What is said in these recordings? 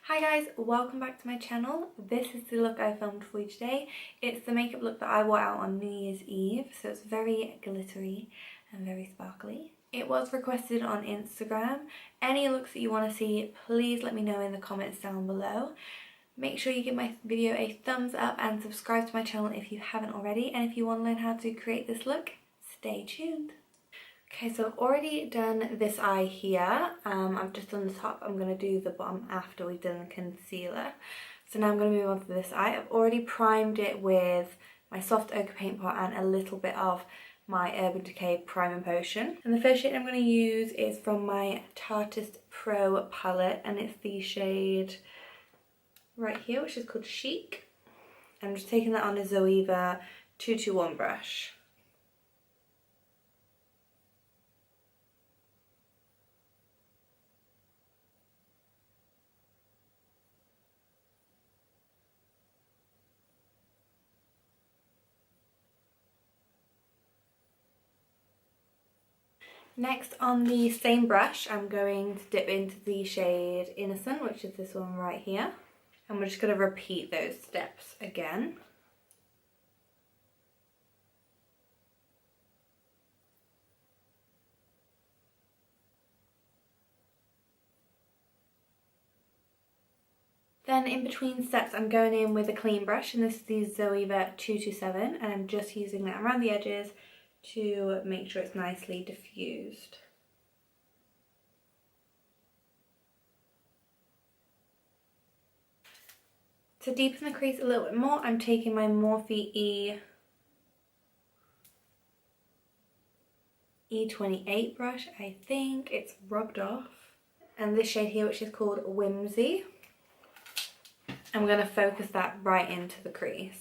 Hi guys, welcome back to my channel. This is the look I filmed for you today. It's the makeup look that I wore out on New Year's Eve, so it's very glittery and very sparkly. It was requested on Instagram. Any looks that you want to see, please let me know in the comments down below. Make sure you give my video a thumbs up and subscribe to my channel if you haven't already, and if you want to learn how to create this look, stay tuned. Okay, so I've already done this eye here. I've just done the top. I'm going to do the bottom after we've done the concealer. So now I'm going to move on to this eye. I've already primed it with my soft ochre paint pot and a little bit of my Urban Decay Priming Potion. And the first shade I'm going to use is from my Tarteist Pro palette, and it's the shade right here, which is called Chic. I'm just taking that on a Zoeva 221 brush. Next, on the same brush, I'm going to dip into the shade Innocent, which is this one right here. And we're just going to repeat those steps again. Then in between steps, I'm going in with a clean brush, and this is the Zoeva 227, and I'm just using that around the edges to make sure it's nicely diffused. To deepen the crease a little bit more, I'm taking my Morphe E28 brush. I think it's rubbed off. And this shade here, which is called Whimsy. I'm going to focus that right into the crease.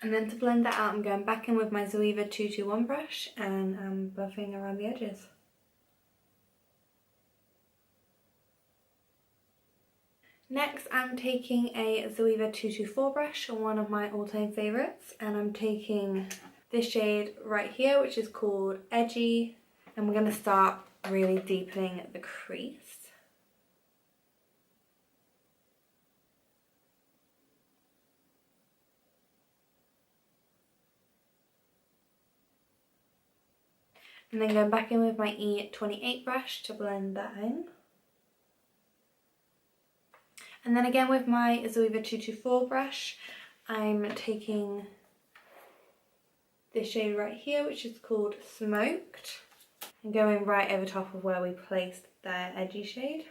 And then to blend that out, I'm going back in with my Zoeva 221 brush and I'm buffing around the edges. Next, I'm taking a Zoeva 224 brush, one of my all-time favourites, and I'm taking this shade right here, which is called Edgy, and we're going to start really deepening the crease. And then going back in with my E28 brush to blend that in. And then again with my Zoeva 224 brush, I'm taking this shade right here, which is called Smoked, and going right over top of where we placed that edgy shade.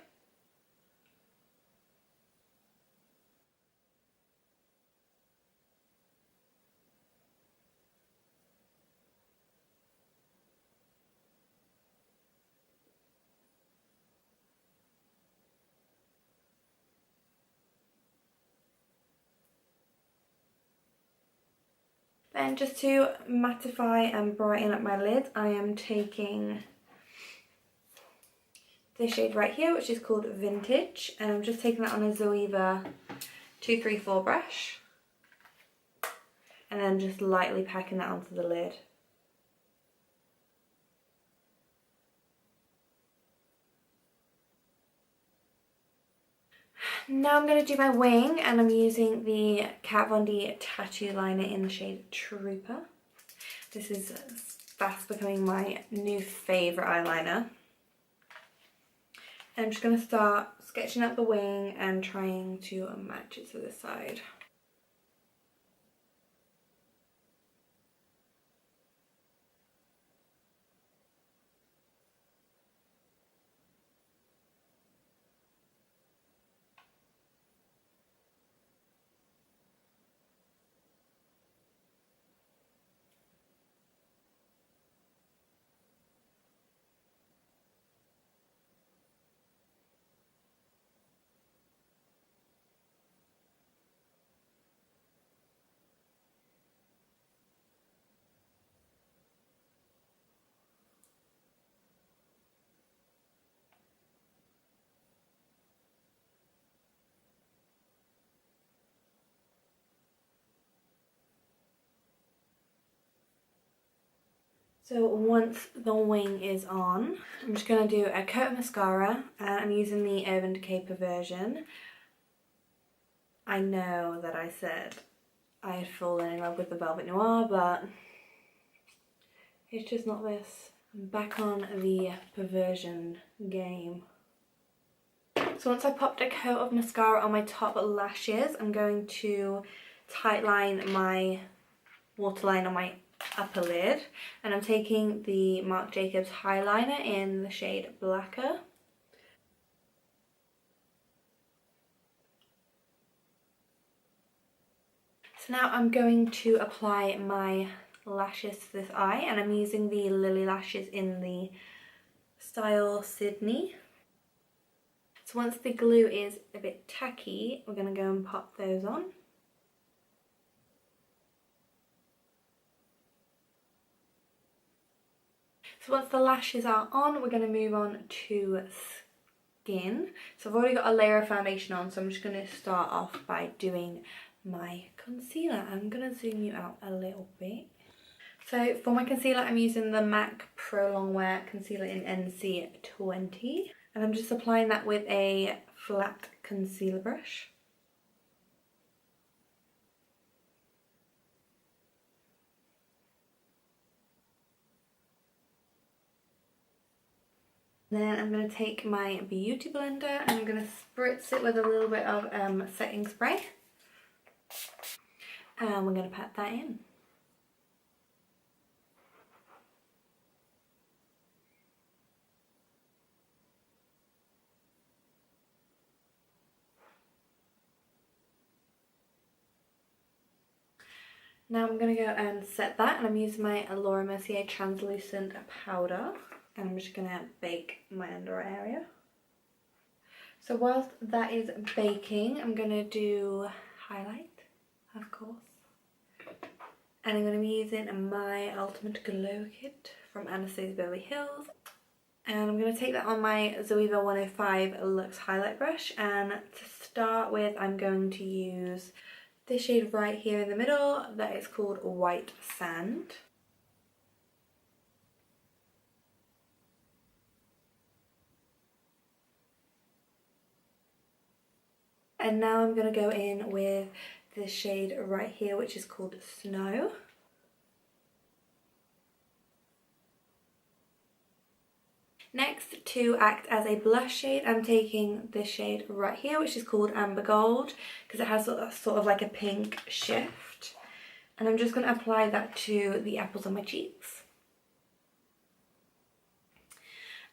Then just to mattify and brighten up my lid, I am taking this shade right here, which is called Vintage, and I'm just taking that on a Zoeva 234 brush, and then just lightly packing that onto the lid. Now I'm going to do my wing, and I'm using the Kat Von D Tattoo Liner in the shade Trooper. This is fast becoming my new favourite eyeliner. And I'm just going to start sketching out the wing and trying to match it to the side. So once the wing is on, I'm just going to do a coat of mascara, and I'm using the Urban Decay Perversion. I know that I said I had fallen in love with the Velvet Noir, but it's just not this. I'm back on the perversion game. So once I popped a coat of mascara on my top lashes, I'm going to tightline my waterline on my upper lid, and I'm taking the Marc Jacobs highliner in the shade Blacker. So now I'm going to apply my lashes to this eye, and I'm using the Lilly lashes in the style Sydney. So once the glue is a bit tacky, we're going to go and pop those on. So once the lashes are on, we're going to move on to skin. So I've already got a layer of foundation on, so I'm just going to start off by doing my concealer. I'm going to zoom you out a little bit. So for my concealer, I'm using the MAC Prolong Wear Concealer in NC20. And I'm just applying that with a flat concealer brush. Then I'm going to take my beauty blender and I'm going to spritz it with a little bit of setting spray. And we're going to pat that in. Now I'm going to go and set that, and I'm using my Laura Mercier translucent powder, and I'm just going to bake my under eye area. So whilst that is baking, I'm going to do highlight, of course. And I'm going to be using my Ultimate Glow Kit from Anastasia Beverly Hills. And I'm going to take that on my Zoeva 105 Luxe Highlight Brush. And to start with, I'm going to use this shade right here in the middle that is called White Sand. And now I'm going to go in with this shade right here, which is called Snow. Next, to act as a blush shade, I'm taking this shade right here, which is called Amber Gold, because it has sort of like a pink shift. And I'm just going to apply that to the apples on my cheeks.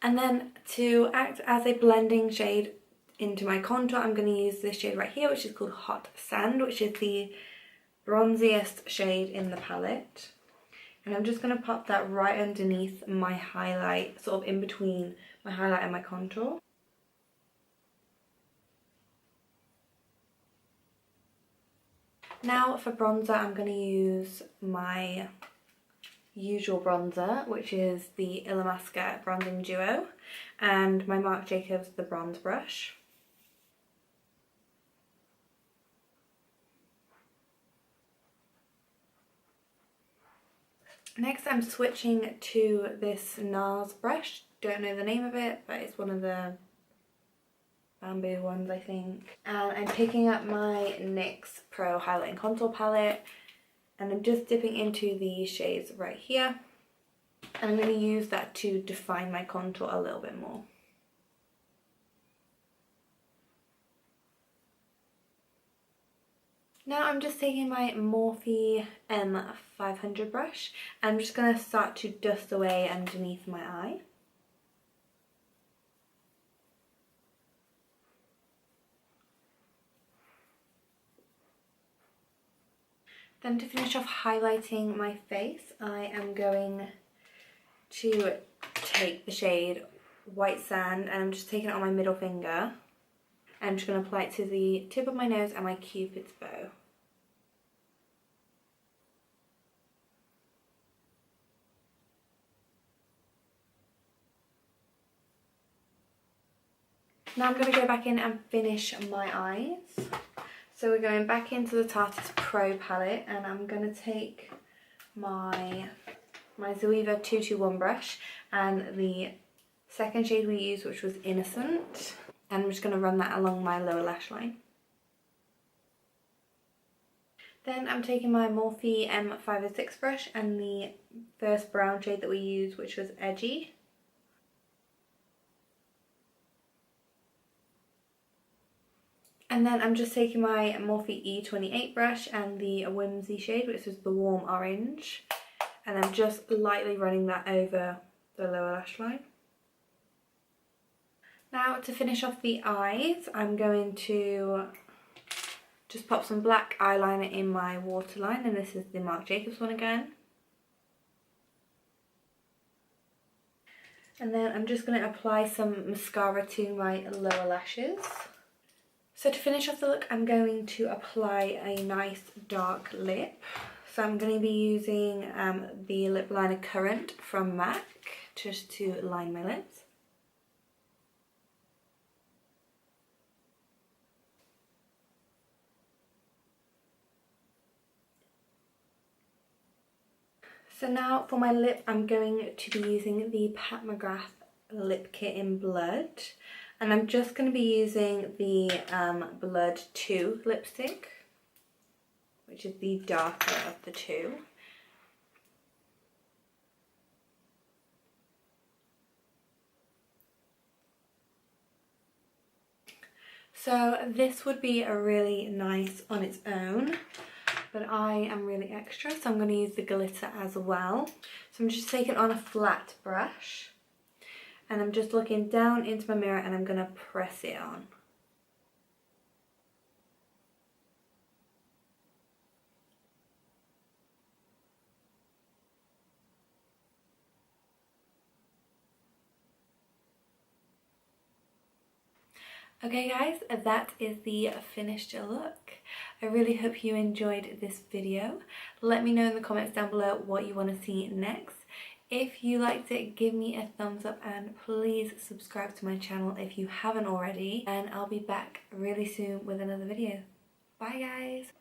And then to act as a blending shade into my contour, I'm going to use this shade right here, which is called Hot Sand, which is the bronziest shade in the palette. And I'm just going to pop that right underneath my highlight, sort of in between my highlight and my contour. Now for bronzer, I'm going to use my usual bronzer, which is the Illamasqua Bronzing Duo, and my Marc Jacobs The Bronze Brush. Next, I'm switching to this NARS brush. Don't know the name of it, but it's one of the bamboo ones, I think. And I'm picking up my NYX Pro Highlight and Contour Palette, and I'm just dipping into these shades right here. And I'm going to use that to define my contour a little bit more. Now I'm just taking my Morphe M500 brush, and I'm just going to start to dust away underneath my eye. Then to finish off highlighting my face, I am going to take the shade White Sand, and I'm just taking it on my middle finger. I'm just going to apply it to the tip of my nose and my Cupid's bow. Now I'm going to go back in and finish my eyes. So we're going back into the Tarteist Pro palette, and I'm going to take my my Zoeva 221 brush and the second shade we used, which was Innocent, and I'm just going to run that along my lower lash line. Then I'm taking my Morphe M506 brush and the first brown shade that we used, which was Edgy. And then I'm just taking my Morphe E28 brush and the Whimsy shade, which is the warm orange. And I'm just lightly running that over the lower lash line. Now to finish off the eyes, I'm going to just pop some black eyeliner in my waterline, and this is the Marc Jacobs one again. And then I'm just going to apply some mascara to my lower lashes. So to finish off the look, I'm going to apply a nice dark lip. So I'm going to be using the lip liner Currant from MAC just to line my lips. So now for my lip, I'm going to be using the Mcgrath lip kit in Blood, and I'm just going to be using the Blood 2 lipstick, which is the darker of the two. So this would be a really nice on its own, but I am really extra, so I'm going to use the glitter as well. So I'm just taking on a flat brush, and I'm just looking down into my mirror and I'm going to press it on. Okay guys, that is the finished look. I really hope you enjoyed this video. Let me know in the comments down below what you want to see next. If you liked it, give me a thumbs up and please subscribe to my channel if you haven't already. And I'll be back really soon with another video. Bye guys!